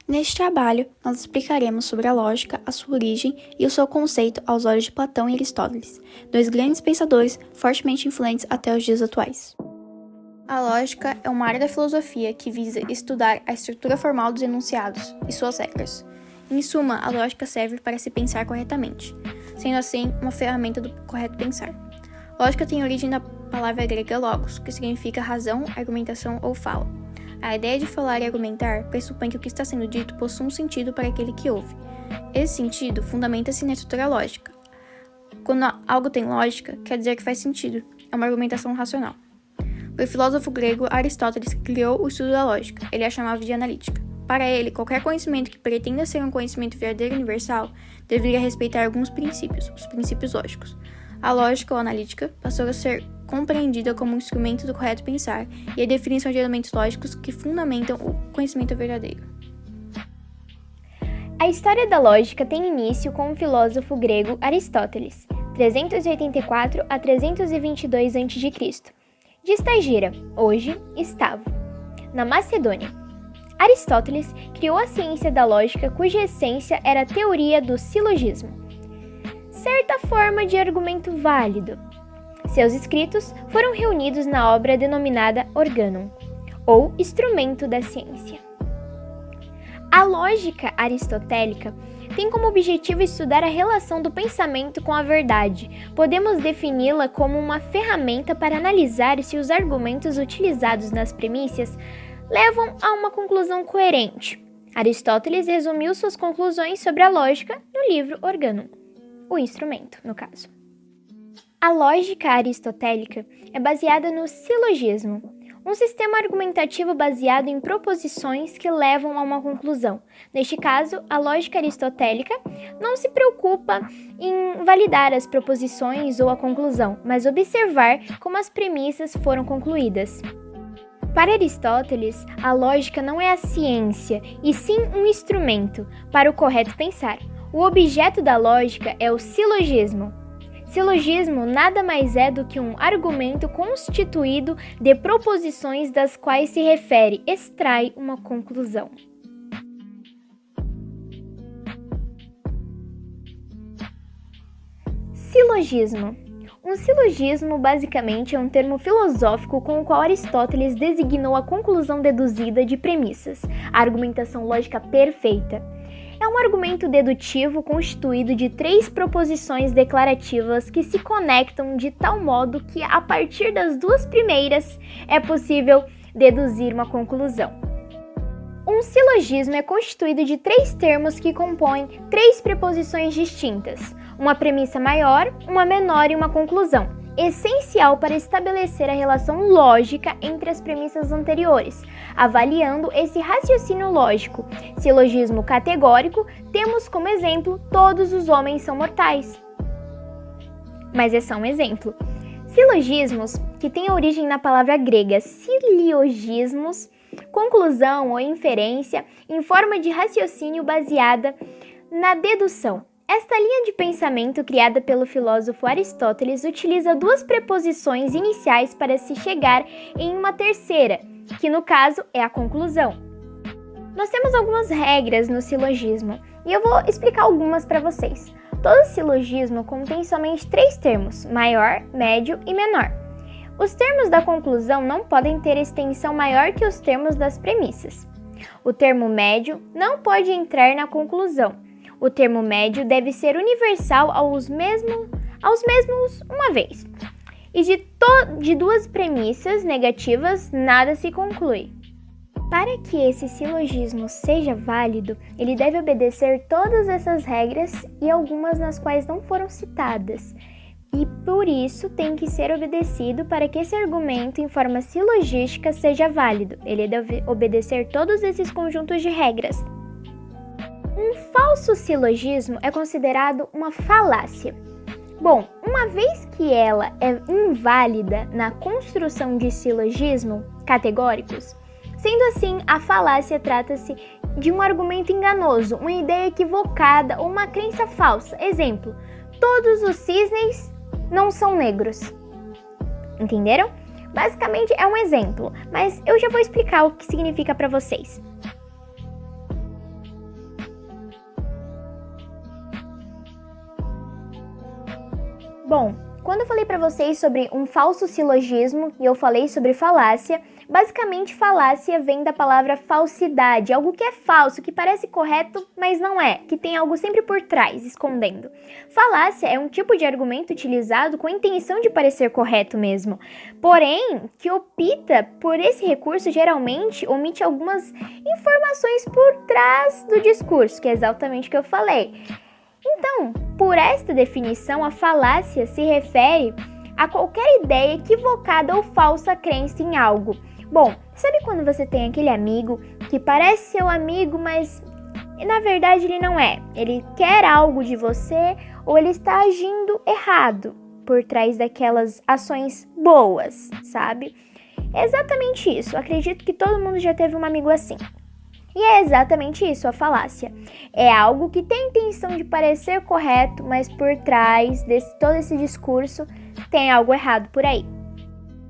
Neste trabalho, nós explicaremos sobre a lógica, a sua origem e o seu conceito aos olhos de Platão e Aristóteles, dois grandes pensadores fortemente influentes até os dias atuais. A lógica é uma área da filosofia que visa estudar a estrutura formal dos enunciados e suas regras. Em suma, a lógica serve para se pensar corretamente, sendo assim uma ferramenta do correto pensar. Lógica tem origem da palavra grega logos, que significa razão, argumentação ou fala. A ideia de falar e argumentar pressupõe que o que está sendo dito possui um sentido para aquele que ouve. Esse sentido fundamenta-se na estrutura lógica. Quando algo tem lógica, quer dizer que faz sentido, é uma argumentação racional. O filósofo grego Aristóteles criou o estudo da lógica, ele a chamava de analítica. Para ele, qualquer conhecimento que pretenda ser um conhecimento verdadeiro e universal deveria respeitar alguns princípios, os princípios lógicos. A lógica ou analítica passou a ser compreendida como um instrumento do correto pensar e a definição de elementos lógicos que fundamentam o conhecimento verdadeiro. A história da lógica tem início com o filósofo grego Aristóteles, 384 a 322 a.C., de Estagira, hoje Estavo, na Macedônia. Aristóteles criou a ciência da lógica cuja essência era a teoria do silogismo, certa forma de argumento válido. Seus escritos foram reunidos na obra denominada Organum, ou Instrumento da Ciência. A lógica aristotélica tem como objetivo estudar a relação do pensamento com a verdade. Podemos defini-la como uma ferramenta para analisar se os argumentos utilizados nas premissas levam a uma conclusão coerente. Aristóteles resumiu suas conclusões sobre a lógica no livro Organum, o instrumento, no caso. A lógica aristotélica é baseada no silogismo, um sistema argumentativo baseado em proposições que levam a uma conclusão. Neste caso, a lógica aristotélica não se preocupa em validar as proposições ou a conclusão, mas observar como as premissas foram concluídas. Para Aristóteles, a lógica não é a ciência, e sim um instrumento para o correto pensar. O objeto da lógica é o silogismo. Silogismo nada mais é do que um argumento constituído de proposições das quais se refere, extrai uma conclusão. Silogismo. Um silogismo, basicamente, é um termo filosófico com o qual Aristóteles designou a conclusão deduzida de premissas, a argumentação lógica perfeita. É um argumento dedutivo constituído de 3 proposições declarativas que se conectam de tal modo que, a partir das 2 primeiras, é possível deduzir uma conclusão. Um silogismo é constituído de 3 termos que compõem 3 preposições distintas, uma premissa maior, uma menor e uma conclusão, essencial para estabelecer a relação lógica entre as premissas anteriores. Avaliando esse raciocínio lógico, silogismo categórico, temos como exemplo todos os homens são mortais. Mas é só um exemplo. Silogismos, que têm origem na palavra grega siliogismos, conclusão ou inferência em forma de raciocínio baseada na dedução. Esta linha de pensamento, criada pelo filósofo Aristóteles, utiliza 2 preposições iniciais para se chegar em uma terceira, que no caso é a conclusão. Nós temos algumas regras no silogismo, e eu vou explicar algumas para vocês. Todo silogismo contém somente 3 termos, maior, médio e menor. Os termos da conclusão não podem ter extensão maior que os termos das premissas. O termo médio não pode entrar na conclusão. O termo médio deve ser universal aos mesmos uma vez. E de 2 premissas negativas, nada se conclui. Para que esse silogismo seja válido, ele deve obedecer todas essas regras e algumas nas quais não foram citadas. E por isso tem que ser obedecido para que esse argumento em forma silogística seja válido. Ele deve obedecer todos esses conjuntos de regras. Um falso silogismo é considerado uma falácia. Bom, uma vez que ela é inválida na construção de silogismo categóricos, sendo assim, a falácia trata-se de um argumento enganoso, uma ideia equivocada ou uma crença falsa. Exemplo, todos os cisnes não são negros. Entenderam? Basicamente é um exemplo, mas eu já vou explicar o que significa para vocês. Bom, quando eu falei para vocês sobre um falso silogismo e eu falei sobre falácia, basicamente falácia vem da palavra falsidade, algo que é falso, que parece correto, mas não é, que tem algo sempre por trás, escondendo. Falácia é um tipo de argumento utilizado com a intenção de parecer correto mesmo, porém, que opta por esse recurso geralmente omite algumas informações por trás do discurso, que é exatamente o que eu falei. Então, por esta definição, a falácia se refere a qualquer ideia equivocada ou falsa crença em algo. Bom, sabe quando você tem aquele amigo que parece seu amigo, mas na verdade ele não é? Ele quer algo de você ou ele está agindo errado por trás daquelas ações boas, sabe? É exatamente isso. Acredito que todo mundo já teve um amigo assim. E é exatamente isso, a falácia. É algo que tem a intenção de parecer correto, mas por trás de todo esse discurso tem algo errado por aí.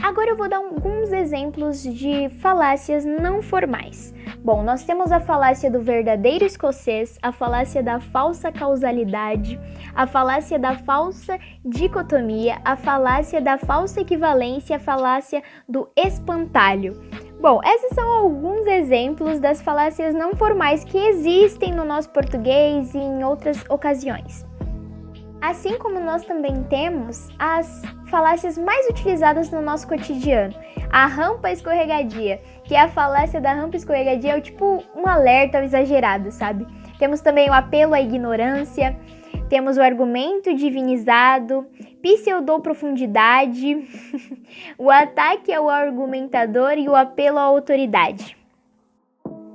Agora eu vou dar alguns exemplos de falácias não formais. Bom, nós temos a falácia do verdadeiro escocês, a falácia da falsa causalidade, a falácia da falsa dicotomia, a falácia da falsa equivalência, a falácia do espantalho. Bom, esses são alguns exemplos das falácias não formais que existem no nosso português e em outras ocasiões. Assim como nós também temos as falácias mais utilizadas no nosso cotidiano. A rampa escorregadia, que é a falácia da rampa escorregadia, é tipo um alerta ao exagerado, sabe? Temos também o apelo à ignorância, temos o argumento divinizado, pseudoprofundidade, o ataque ao argumentador e o apelo à autoridade.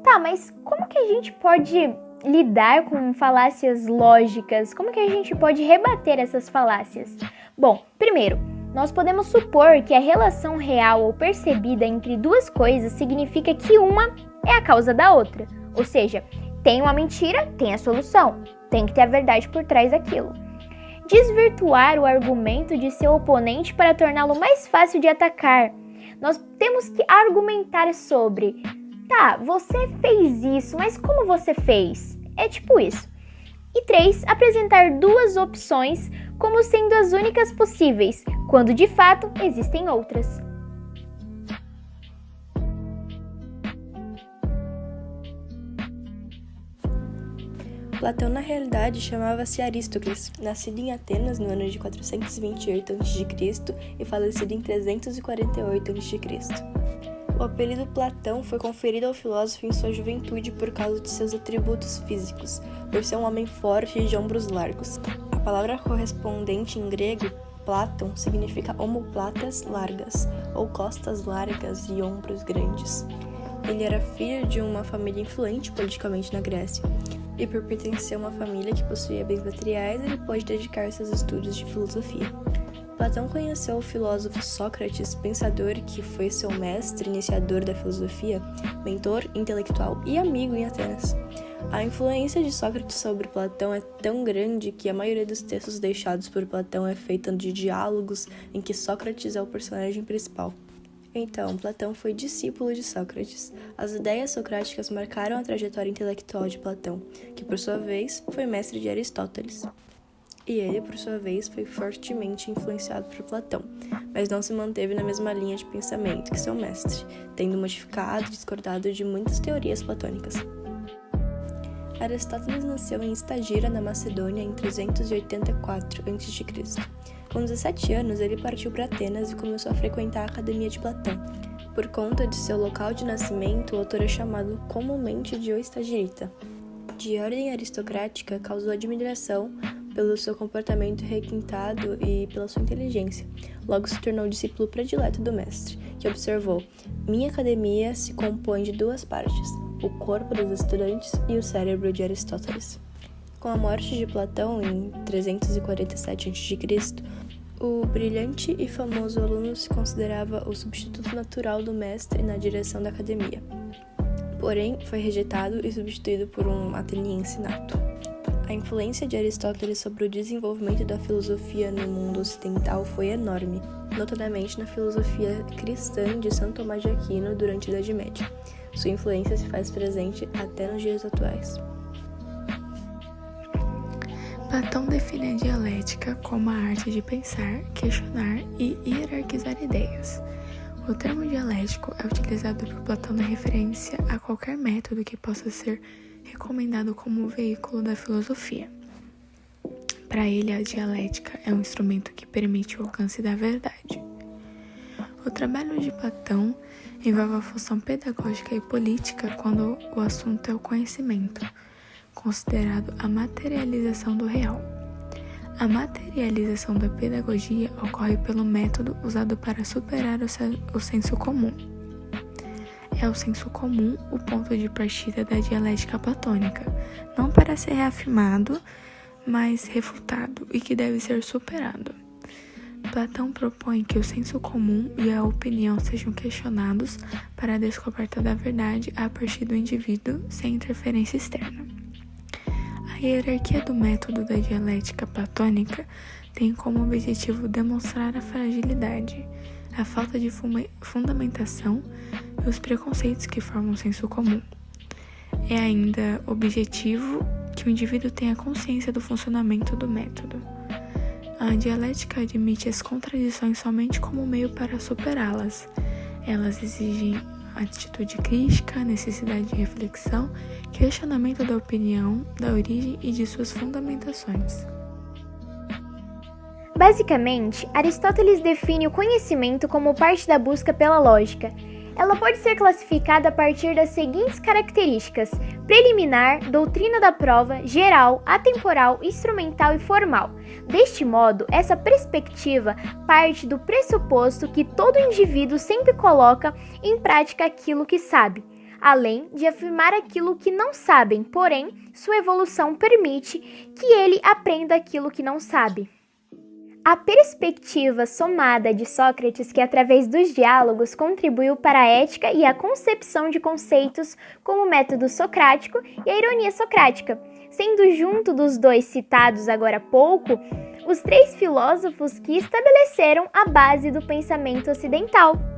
Tá, mas como que a gente pode lidar com falácias lógicas? Como que a gente pode rebater essas falácias? Bom, primeiro, nós podemos supor que a relação real ou percebida entre duas coisas significa que uma é a causa da outra. Ou seja, tem uma mentira, tem a solução. Tem que ter a verdade por trás daquilo. Desvirtuar o argumento de seu oponente para torná-lo mais fácil de atacar. Nós temos que argumentar sobre: tá, você fez isso, mas como você fez? É tipo isso. E 3, apresentar duas opções como sendo as únicas possíveis, quando de fato existem outras. Platão, na realidade, chamava-se Aristócles, nascido em Atenas no ano de 428 a.C. e falecido em 348 a.C. O apelido Platão foi conferido ao filósofo em sua juventude por causa de seus atributos físicos, por ser um homem forte e de ombros largos. A palavra correspondente em grego, Platon, significa omoplatas largas, ou costas largas e ombros grandes. Ele era filho de uma família influente politicamente na Grécia, e por pertencer a uma família que possuía bens materiais, ele pôde dedicar-se aos estudos de filosofia. Platão conheceu o filósofo Sócrates, pensador que foi seu mestre, iniciador da filosofia, mentor intelectual e amigo em Atenas. A influência de Sócrates sobre Platão é tão grande que a maioria dos textos deixados por Platão é feita de diálogos em que Sócrates é o personagem principal. Então, Platão foi discípulo de Sócrates. As ideias socráticas marcaram a trajetória intelectual de Platão, que por sua vez foi mestre de Aristóteles. E ele, por sua vez, foi fortemente influenciado por Platão, mas não se manteve na mesma linha de pensamento que seu mestre, tendo modificado e discordado de muitas teorias platônicas. Aristóteles nasceu em Estagira, na Macedônia, em 384 a.C. Com 17 anos, ele partiu para Atenas e começou a frequentar a Academia de Platão. Por conta de seu local de nascimento, o autor é chamado comumente de o Estagirita. De ordem aristocrática, causou admiração pelo seu comportamento requintado e pela sua inteligência. Logo se tornou discípulo predileto do mestre, que observou: minha academia se compõe de duas partes, o corpo dos estudantes e o cérebro de Aristóteles. Com a morte de Platão em 347 a.C., o brilhante e famoso aluno se considerava o substituto natural do mestre na direção da academia. Porém, foi rejeitado e substituído por um ateniense nato. A influência de Aristóteles sobre o desenvolvimento da filosofia no mundo ocidental foi enorme, notadamente na filosofia cristã de São Tomás de Aquino durante a Idade Média. Sua influência se faz presente até nos dias atuais. Platão define a dialética como a arte de pensar, questionar e hierarquizar ideias. O termo dialético é utilizado por Platão na referência a qualquer método que possa ser recomendado como veículo da filosofia. Para ele, a dialética é um instrumento que permite o alcance da verdade. O trabalho de Platão envolve a função pedagógica e política quando o assunto é o conhecimento, considerado a materialização do real. A materialização da pedagogia ocorre pelo método usado para superar o senso comum. É o senso comum o ponto de partida da dialética platônica, não para ser reafirmado, mas refutado e que deve ser superado. Platão propõe que o senso comum e a opinião sejam questionados para a descoberta da verdade a partir do indivíduo sem interferência externa. A hierarquia do método da dialética platônica tem como objetivo demonstrar a fragilidade, a falta de fundamentação e os preconceitos que formam o senso comum. É ainda objetivo que o indivíduo tenha consciência do funcionamento do método. A dialética admite as contradições somente como meio para superá-las. Elas exigem atitude crítica, necessidade de reflexão, questionamento da opinião, da origem e de suas fundamentações. Basicamente, Aristóteles define o conhecimento como parte da busca pela lógica. Ela pode ser classificada a partir das seguintes características: preliminar, doutrina da prova, geral, atemporal, instrumental e formal. Deste modo, essa perspectiva parte do pressuposto que todo indivíduo sempre coloca em prática aquilo que sabe, além de afirmar aquilo que não sabem, porém, sua evolução permite que ele aprenda aquilo que não sabe. A perspectiva somada de Sócrates, que através dos diálogos contribuiu para a ética e a concepção de conceitos como o método socrático e a ironia socrática, sendo junto dos dois citados agora há pouco, os três filósofos que estabeleceram a base do pensamento ocidental.